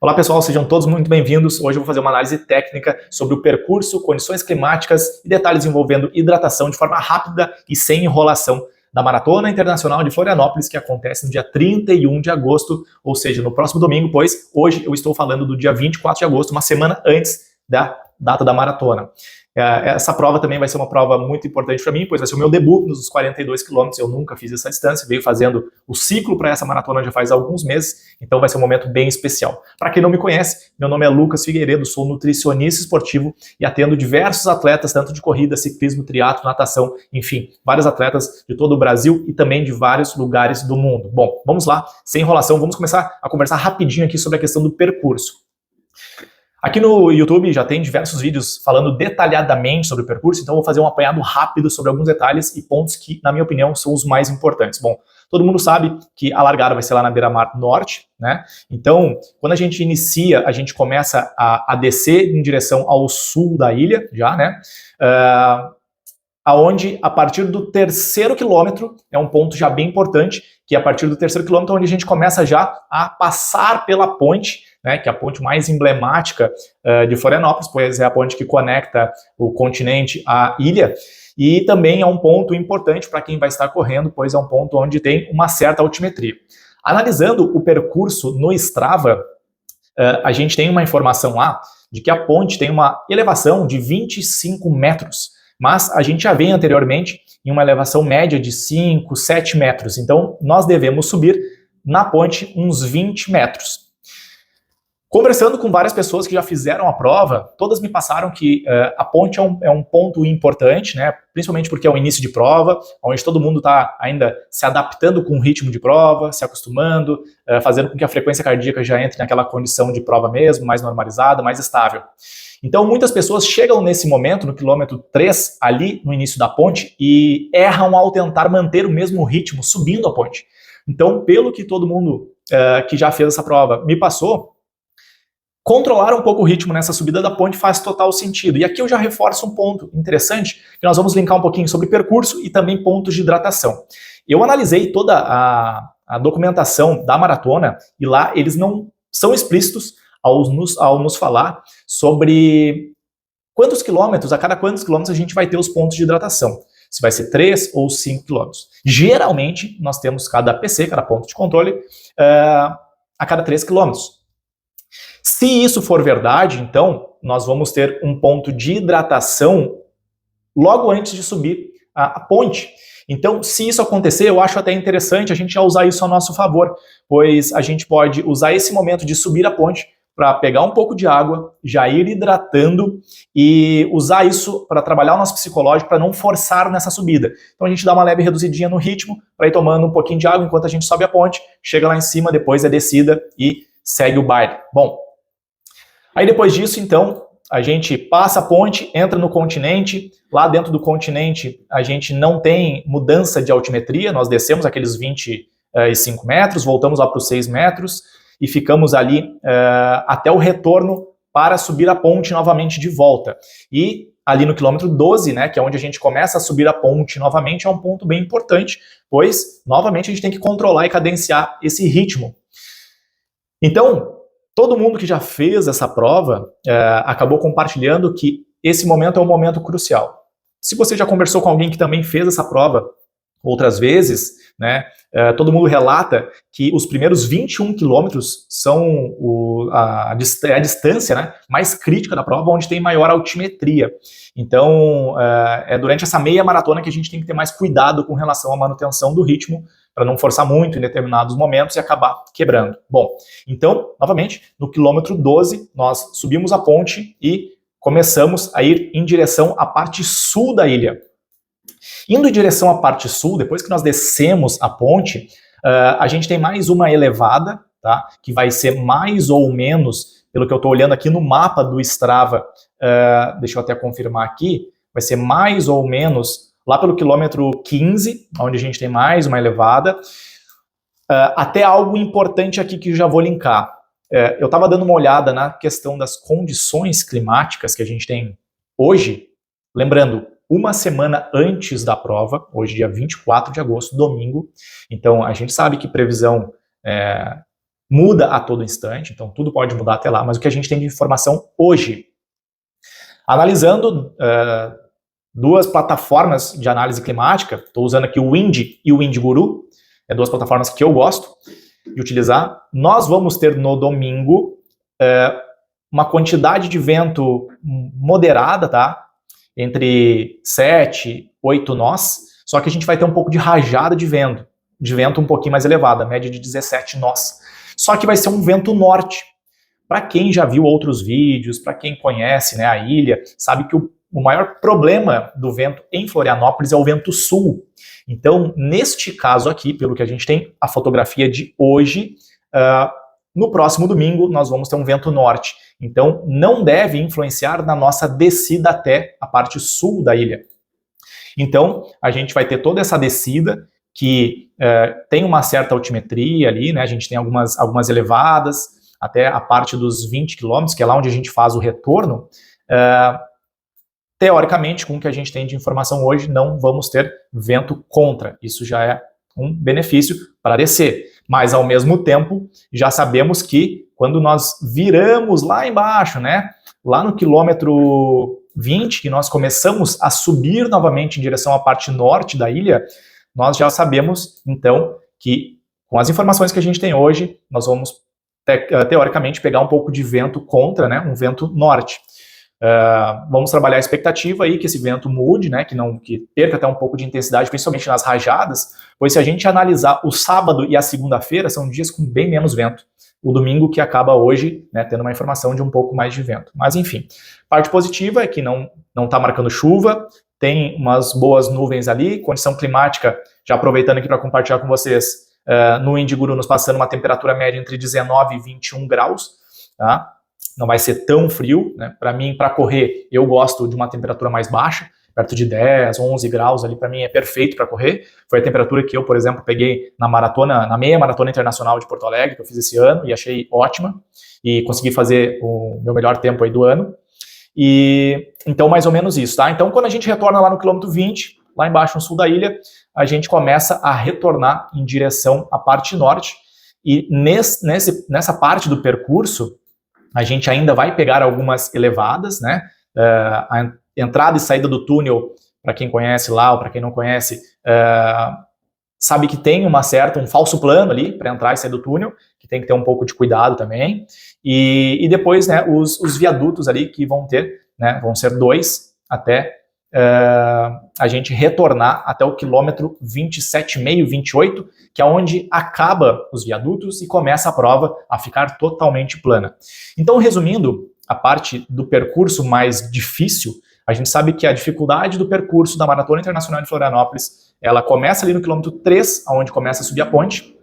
Olá pessoal, sejam todos muito bem-vindos. Hoje eu vou fazer uma análise técnica sobre o percurso, condições climáticas e detalhes envolvendo hidratação de forma rápida e sem enrolação da Maratona Internacional de Florianópolis, que acontece no dia 31 de agosto, ou seja, no próximo domingo, pois hoje eu estou falando do dia 24 de agosto, uma semana antes da data da maratona. Essa prova também vai ser uma prova muito importante para mim, pois vai ser o meu debut nos 42 quilômetros. Eu nunca fiz essa distância, venho fazendo o ciclo para essa maratona já faz alguns meses, então vai ser um momento bem especial. Para quem não me conhece, meu nome é Lucas Figueiredo, sou nutricionista esportivo e atendo diversos atletas, tanto de corrida, ciclismo, triatlo, natação, enfim, vários atletas de todo o Brasil e também de vários lugares do mundo. Bom, vamos lá, sem enrolação, vamos começar a conversar rapidinho aqui sobre a questão do percurso. Aqui no YouTube já tem diversos vídeos falando detalhadamente sobre o percurso, então eu vou fazer um apanhado rápido sobre alguns detalhes e pontos que, na minha opinião, são os mais importantes. Bom, todo mundo sabe que a largada vai ser lá na beira-mar norte, né? Então, quando a gente inicia, a gente começa a descer em direção ao sul da ilha, já, né? Aonde, a partir do terceiro quilômetro, é um ponto já bem importante, que é a partir do terceiro quilômetro, onde a gente começa já a passar pela ponte, né, que é a ponte mais emblemática de Florianópolis, pois é a ponte que conecta o continente à ilha, e também é um ponto importante para quem vai estar correndo, pois é um ponto onde tem uma certa altimetria. Analisando o percurso no Strava, a gente tem uma informação lá de que a ponte tem uma elevação de 25 metros, mas a gente já vem anteriormente em uma elevação média de 5, 7 metros, então nós devemos subir na ponte uns 20 metros. Conversando com várias pessoas que já fizeram a prova, todas me passaram que a ponte é um ponto importante, né? Principalmente porque é o início de prova, onde todo mundo está ainda se adaptando com o ritmo de prova, se acostumando, fazendo com que a frequência cardíaca já entre naquela condição de prova mesmo, mais normalizada, mais estável. Então muitas pessoas chegam nesse momento, no quilômetro 3, ali no início da ponte, e erram ao tentar manter o mesmo ritmo subindo a ponte. Então, pelo que todo mundo que já fez essa prova me passou, controlar um pouco o ritmo nessa subida da ponte faz total sentido. E aqui eu já reforço um ponto interessante, que nós vamos linkar um pouquinho sobre percurso e também pontos de hidratação. Eu analisei toda a documentação da maratona e lá eles não são explícitos ao nos falar sobre quantos quilômetros, a cada quantos quilômetros a gente vai ter os pontos de hidratação. Se vai ser 3 ou 5 quilômetros. Geralmente, nós temos cada PC, cada ponto de controle, a cada 3 quilômetros. Se isso for verdade, então, nós vamos ter um ponto de hidratação logo antes de subir a ponte. Então, se isso acontecer, eu acho até interessante a gente já usar isso a nosso favor, pois a gente pode usar esse momento de subir a ponte para pegar um pouco de água, já ir hidratando e usar isso para trabalhar o nosso psicológico, para não forçar nessa subida. Então a gente dá uma leve reduzidinha no ritmo, para ir tomando um pouquinho de água enquanto a gente sobe a ponte, chega lá em cima, depois é descida e segue o baile. Bom, aí depois disso, então, a gente passa a ponte, entra no continente, lá dentro do continente a gente não tem mudança de altimetria, nós descemos aqueles 25 metros, voltamos lá para os 6 metros e ficamos ali até o retorno para subir a ponte novamente de volta. E ali no quilômetro 12, né, que é onde a gente começa a subir a ponte novamente, é um ponto bem importante, pois, novamente, a gente tem que controlar e cadenciar esse ritmo. Então, todo mundo que já fez essa prova acabou compartilhando que esse momento é um momento crucial. Se você já conversou com alguém que também fez essa prova outras vezes, né, todo mundo relata que os primeiros 21 quilômetros são a distância, né, mais crítica da prova, onde tem maior altimetria. Então, é durante essa meia maratona que a gente tem que ter mais cuidado com relação à manutenção do ritmo, para não forçar muito em determinados momentos e acabar quebrando. Bom, então, novamente, no quilômetro 12, nós subimos a ponte e começamos a ir em direção à parte sul da ilha. Indo em direção à parte sul, depois que nós descemos a ponte, a gente tem mais uma elevada, tá? Que vai ser mais ou menos, pelo que eu estou olhando aqui no mapa do Strava, deixa eu até confirmar aqui, vai ser mais ou menos lá pelo quilômetro 15, onde a gente tem mais uma elevada, até algo importante aqui que eu já vou linkar. Eu estava dando uma olhada na questão das condições climáticas que a gente tem hoje, lembrando, uma semana antes da prova, hoje dia 24 de agosto, domingo, então a gente sabe que previsão muda a todo instante, então tudo pode mudar até lá, mas o que a gente tem de informação hoje. Analisando duas plataformas de análise climática, estou usando aqui o Wind e o WindGuru, duas plataformas que eu gosto de utilizar. Nós vamos ter no domingo uma quantidade de vento moderada, tá? Entre 7, 8 nós, só que a gente vai ter um pouco de rajada de vento um pouquinho mais elevada, média de 17 nós. Só que vai ser um vento norte. Para quem já viu outros vídeos, para quem conhece, né, a ilha, sabe que o maior problema do vento em Florianópolis é o vento sul. Então, neste caso aqui, pelo que a gente tem, a fotografia de hoje, no próximo domingo nós vamos ter um vento norte. Então, não deve influenciar na nossa descida até a parte sul da ilha. Então, a gente vai ter toda essa descida que tem uma certa altimetria ali, né? A gente tem algumas elevadas, até a parte dos 20 quilômetros, que é lá onde a gente faz o retorno. Teoricamente, com o que a gente tem de informação hoje, não vamos ter vento contra. Isso já é um benefício para descer. Mas, ao mesmo tempo, já sabemos que quando nós viramos lá embaixo, né, lá no quilômetro 20, que nós começamos a subir novamente em direção à parte norte da ilha, nós já sabemos, então, que com as informações que a gente tem hoje, nós vamos, teoricamente, pegar um pouco de vento contra, né, um vento norte. Vamos trabalhar a expectativa aí que esse vento mude, né, que perca até um pouco de intensidade, principalmente nas rajadas, pois se a gente analisar o sábado e a segunda-feira, são dias com bem menos vento. O domingo que acaba hoje, né, tendo uma informação de um pouco mais de vento. Mas enfim, parte positiva é que não está marcando chuva, tem umas boas nuvens ali, condição climática, já aproveitando aqui para compartilhar com vocês, no WindGuru nos passando uma temperatura média entre 19 e 21 graus, tá? Não vai ser tão frio, né? Para mim, para correr, eu gosto de uma temperatura mais baixa, perto de 10, 11 graus ali, para mim é perfeito para correr. Foi a temperatura que eu, por exemplo, peguei na meia maratona internacional de Porto Alegre, que eu fiz esse ano, e achei ótima, e consegui fazer o meu melhor tempo aí do ano. E então, mais ou menos isso, tá? Então, quando a gente retorna lá no quilômetro 20, lá embaixo no sul da ilha, a gente começa a retornar em direção à parte norte, e nessa parte do percurso, a gente ainda vai pegar algumas elevadas, né? A entrada e saída do túnel, para quem conhece lá ou para quem não conhece, sabe que tem um falso plano ali para entrar e sair do túnel, que tem que ter um pouco de cuidado também. E depois, né, os viadutos ali que vão ter, né, vão ser 2 até a gente retornar até o quilômetro 27,5, 28, que é onde acaba os viadutos e começa a prova a ficar totalmente plana. Então, resumindo, a parte do percurso mais difícil, a gente sabe que a dificuldade do percurso da Maratona Internacional de Florianópolis, ela começa ali no quilômetro 3, onde começa a subir a ponte,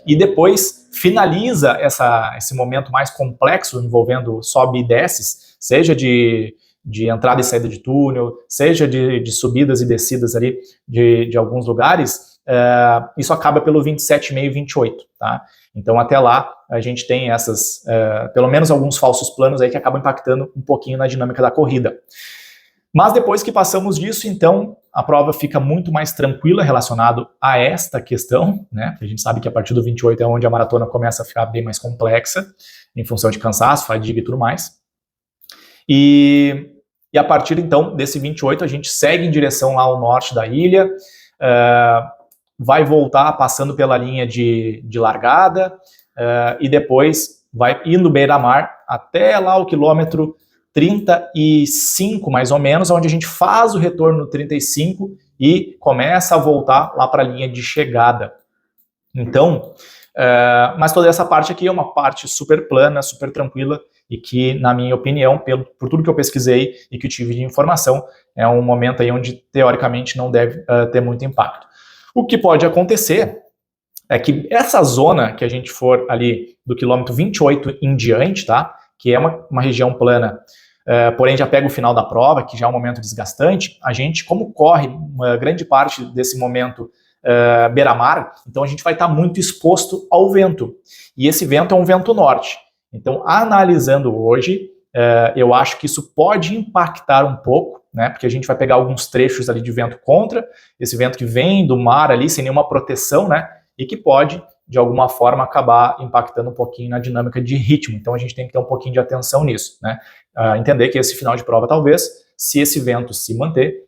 e depois finaliza esse momento mais complexo, envolvendo sobe e desces, seja de entrada e saída de túnel, seja de subidas e descidas ali de alguns lugares, isso acaba pelo 27,5, 28, tá? Então até lá a gente tem pelo menos alguns falsos planos aí que acabam impactando um pouquinho na dinâmica da corrida. Mas depois que passamos disso, então, a prova fica muito mais tranquila relacionado a esta questão, né? A gente sabe que a partir do 28 é onde a maratona começa a ficar bem mais complexa, em função de cansaço, fadiga e tudo mais. E a partir, então, desse 28, a gente segue em direção lá ao norte da ilha, vai voltar passando pela linha de largada, e depois vai indo beira-mar até lá o quilômetro 35, mais ou menos, onde a gente faz o retorno no 35 e começa a voltar lá para a linha de chegada. Então, mas toda essa parte aqui é uma parte super plana, super tranquila, e que, na minha opinião, por tudo que eu pesquisei e que eu tive de informação, é um momento aí onde, teoricamente, não deve ter muito impacto. O que pode acontecer é que essa zona que a gente for ali do quilômetro 28 em diante, tá? Que é uma região plana, porém já pega o final da prova, que já é um momento desgastante, a gente, como corre uma grande parte desse momento beira-mar, então a gente vai estar muito exposto ao vento. E esse vento é um vento norte. Então, analisando hoje, eu acho que isso pode impactar um pouco, né? Porque a gente vai pegar alguns trechos ali de vento contra, esse vento que vem do mar ali sem nenhuma proteção, né? E que pode de alguma forma, acabar impactando um pouquinho na dinâmica de ritmo. Então, a gente tem que ter um pouquinho de atenção nisso, né? Entender que esse final de prova, talvez, se esse vento se manter,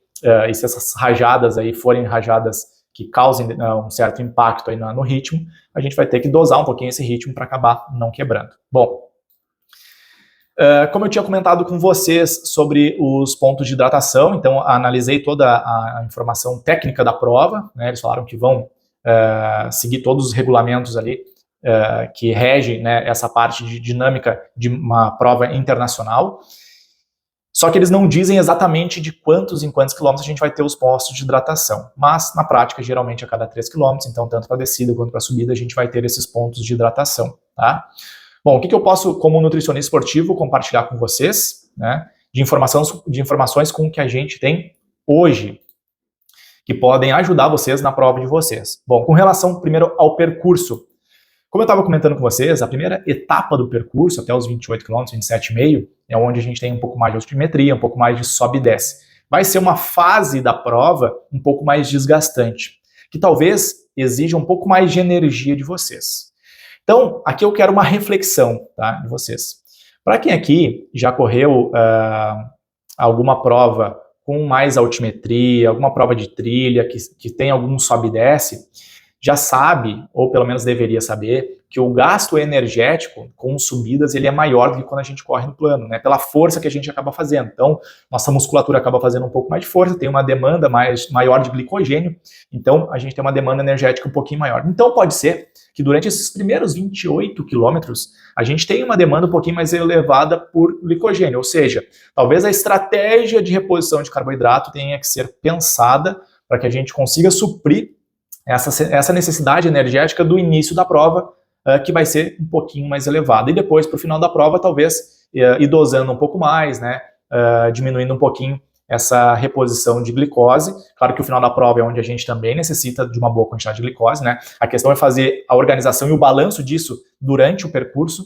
e se essas rajadas aí forem rajadas que causem um certo impacto aí no ritmo, a gente vai ter que dosar um pouquinho esse ritmo para acabar não quebrando. Bom, como eu tinha comentado com vocês sobre os pontos de hidratação, então analisei toda a informação técnica da prova, né, eles falaram que vão seguir todos os regulamentos ali que regem, né, essa parte de dinâmica de uma prova internacional, só que eles não dizem exatamente de quantos em quantos quilômetros a gente vai ter os postos de hidratação, mas na prática geralmente a cada 3 quilômetros, então tanto para descida quanto para subida a gente vai ter esses pontos de hidratação, tá? Bom, o que eu posso, como nutricionista esportivo, compartilhar com vocês, né, de informações com o que a gente tem hoje, que podem ajudar vocês na prova de vocês. Bom, com relação primeiro ao percurso, como eu estava comentando com vocês, a primeira etapa do percurso, até os 28 km, 27,5, é onde a gente tem um pouco mais de altimetria, um pouco mais de sobe e desce. Vai ser uma fase da prova um pouco mais desgastante, que talvez exija um pouco mais de energia de vocês. Então, aqui eu quero uma reflexão, tá, de vocês. Para quem aqui já correu alguma prova com mais altimetria, alguma prova de trilha, que tem algum sobe e desce, já sabe, ou pelo menos deveria saber, que o gasto energético com subidas ele é maior do que quando a gente corre no plano, né? Pela força que a gente acaba fazendo. Então, nossa musculatura acaba fazendo um pouco mais de força, tem uma demanda maior de glicogênio, então a gente tem uma demanda energética um pouquinho maior. Então, pode ser que durante esses primeiros 28 quilômetros, a gente tenha uma demanda um pouquinho mais elevada por glicogênio, ou seja, talvez a estratégia de reposição de carboidrato tenha que ser pensada para que a gente consiga suprir essa necessidade energética do início da prova, que vai ser um pouquinho mais elevada. E depois, para o final da prova, talvez ir dosando um pouco mais, né, diminuindo um pouquinho essa reposição de glicose. Claro que o final da prova é onde a gente também necessita de uma boa quantidade de glicose, né? A questão é fazer a organização e o balanço disso durante o percurso,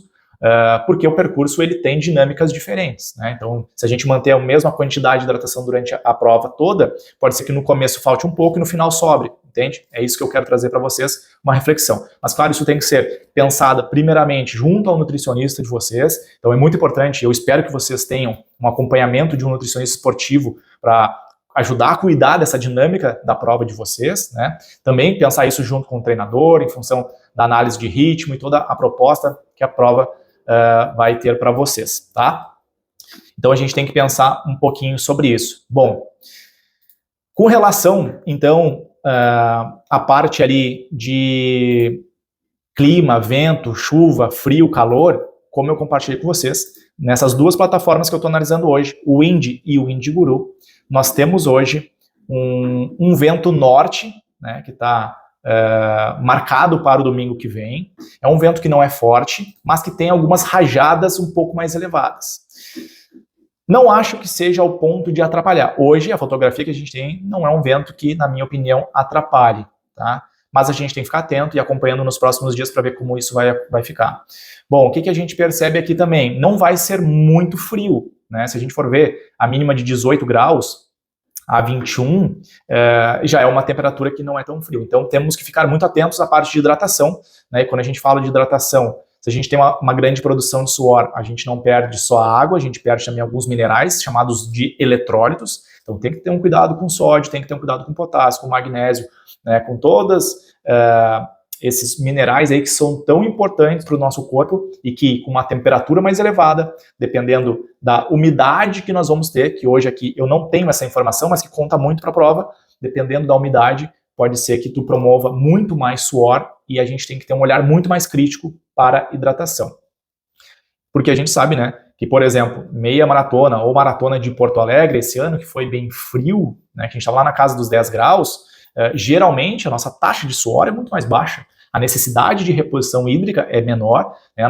porque o percurso ele tem dinâmicas diferentes, né? Então, se a gente manter a mesma quantidade de hidratação durante a prova toda, pode ser que no começo falte um pouco e no final sobre, entende? É isso que eu quero trazer para vocês, uma reflexão. Mas claro, isso tem que ser pensado primeiramente junto ao nutricionista de vocês, então é muito importante, eu espero que vocês tenham um acompanhamento de um nutricionista esportivo para ajudar a cuidar dessa dinâmica da prova de vocês, né? Também pensar isso junto com o treinador, em função da análise de ritmo e toda a proposta que a prova vai ter para vocês, tá? Então a gente tem que pensar um pouquinho sobre isso. Bom, com relação, então, a parte ali de clima, vento, chuva, frio, calor, como eu compartilhei com vocês, nessas duas plataformas que eu estou analisando hoje, o Wind e o Windiguru, nós temos hoje um vento norte, né, que está marcado para o domingo que vem. É um vento que não é forte, mas que tem algumas rajadas um pouco mais elevadas. Não acho que seja ao ponto de atrapalhar. Hoje, a fotografia que a gente tem não é um vento que, na minha opinião, atrapalhe, tá? Mas a gente tem que ficar atento e acompanhando nos próximos dias para ver como isso vai ficar. Bom, o que a gente percebe aqui também? Não vai ser muito frio, né? Se a gente for ver a mínima de 18 graus, a 21, já é uma temperatura que não é tão frio. Então temos que ficar muito atentos à parte de hidratação, né? E quando a gente fala de hidratação, se a gente tem uma grande produção de suor, a gente não perde só a água, a gente perde também alguns minerais chamados de eletrólitos. Então tem que ter um cuidado com sódio, tem que ter um cuidado com potássio, com magnésio, né? Com todas esses minerais aí que são tão importantes para o nosso corpo e que com uma temperatura mais elevada, dependendo da umidade que nós vamos ter, que hoje aqui eu não tenho essa informação, mas que conta muito para a prova, dependendo da umidade, pode ser que tu promova muito mais suor e a gente tem que ter um olhar muito mais crítico para a hidratação. Porque a gente sabe, né, que, por exemplo, meia maratona ou maratona de Porto Alegre esse ano, que foi bem frio, né, que a gente estava lá na casa dos 10 graus, geralmente a nossa taxa de suor é muito mais baixa. A necessidade de reposição hídrica é menor, né?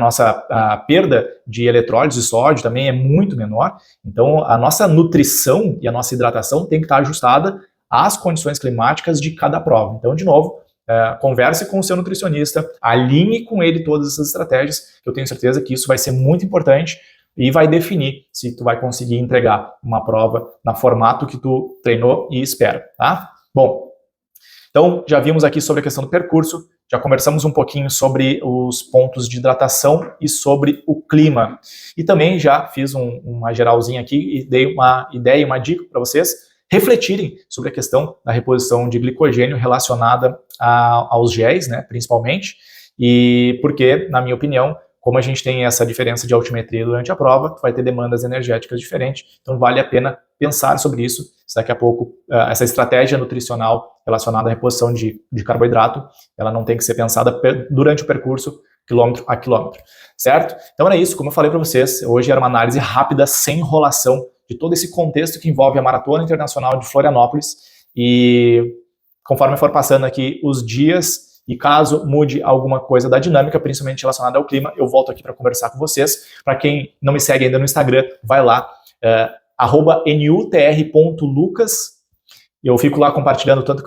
A perda de eletrólitos e sódio também é muito menor. Então, a nossa nutrição e a nossa hidratação tem que estar ajustada às condições climáticas de cada prova. Então, de novo, converse com o seu nutricionista, alinhe com ele todas essas estratégias, que eu tenho certeza que isso vai ser muito importante e vai definir se tu vai conseguir entregar uma prova no formato que tu treinou e espera, tá? Bom, então já vimos aqui sobre a questão do percurso, já conversamos um pouquinho sobre os pontos de hidratação e sobre o clima. E também já fiz uma geralzinha aqui e dei uma ideia e uma dica para vocês refletirem sobre a questão da reposição de glicogênio relacionada aos géis, né, principalmente, e porque, na minha opinião, como a gente tem essa diferença de altimetria durante a prova, tu vai ter demandas energéticas diferentes, então vale a pena pensar sobre isso. Se daqui a pouco, essa estratégia nutricional relacionada à reposição de carboidrato, ela não tem que ser pensada durante o percurso, quilômetro a quilômetro, certo? Então era isso, como eu falei para vocês, hoje era uma análise rápida, sem enrolação, de todo esse contexto que envolve a Maratona Internacional de Florianópolis, e conforme eu for passando aqui os dias, e caso mude alguma coisa da dinâmica, principalmente relacionada ao clima, eu volto aqui para conversar com vocês. Para quem não me segue ainda no Instagram, vai lá, @nutr.lucas. Eu fico lá compartilhando tanto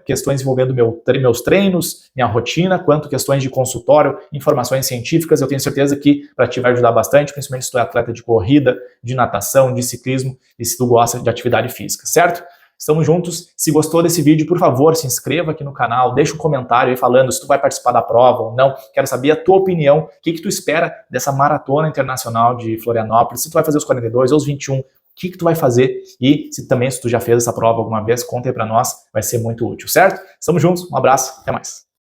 questões envolvendo meus treinos, minha rotina, quanto questões de consultório, informações científicas. Eu tenho certeza que para ti vai ajudar bastante, principalmente se tu é atleta de corrida, de natação, de ciclismo e se tu gosta de atividade física, certo? Estamos juntos. Se gostou desse vídeo, por favor, se inscreva aqui no canal, deixa um comentário aí falando se tu vai participar da prova ou não. Quero saber a tua opinião, o que tu espera dessa Maratona Internacional de Florianópolis, se tu vai fazer os 42 ou os 21, o que tu vai fazer e se tu já fez essa prova alguma vez, conta aí pra nós, vai ser muito útil, certo? Estamos juntos, um abraço, até mais.